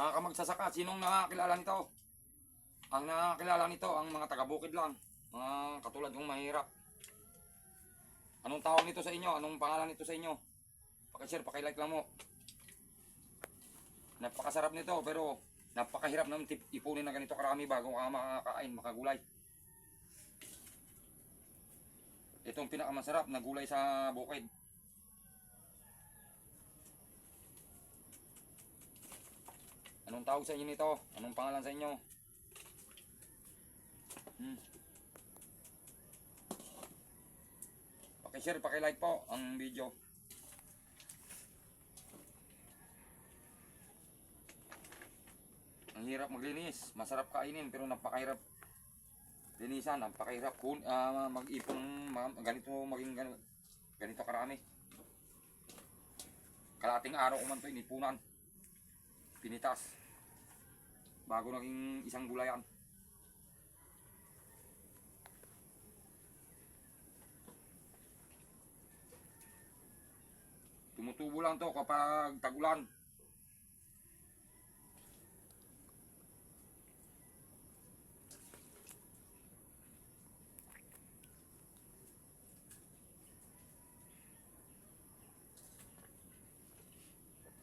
Mga kamagsasaka, sinong nakakilala nito? Ang nakakilala nito, ang mga taga-bukid lang. Mga katulad kong mahirap. Anong tawag nito sa inyo? Anong pangalan nito sa inyo? Pakishare, pakilike lang mo. Napakasarap nito, pero napakahirap ng ipunin na ganito karami bago ka makakain, makagulay. Itong pinakamasarap na gulay sa bukid. Anong tawag sa inyo nito? Anong pangalan sa inyo? Pakishare, pakilike po ang video. Ang hirap maglinis, masarap kainin pero napakahirap linisan, napakahirap mag-ipon ng ganito, maging ganito karami. Kalating araw ko man ito inipunan, pinitas, bago naging isang gulayan. Tumutubo lang to kapag tagulan.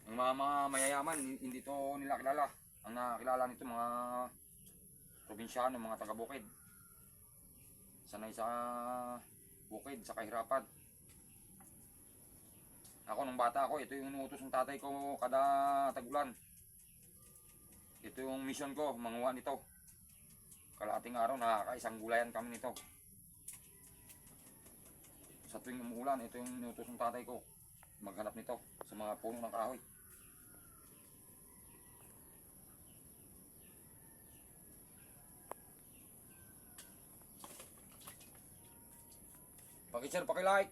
Ang mga mayayaman, hindi to nila kilala. Ang nakakilala nito mga probinsyano, mga taga-bukid. Sanay sa bukid, sa kahirapan. Ako nung bata ako, ito yung inuutos ng tatay ko kada tagulan. Ito yung mission ko, manguha nito. Kalahating araw, nakakaisang gulayan kami nito. Sa tuwing umuulan, ito yung inuutos ng tatay ko. Maghanap nito sa mga puno ng kahoy. Pakishare, pakilike.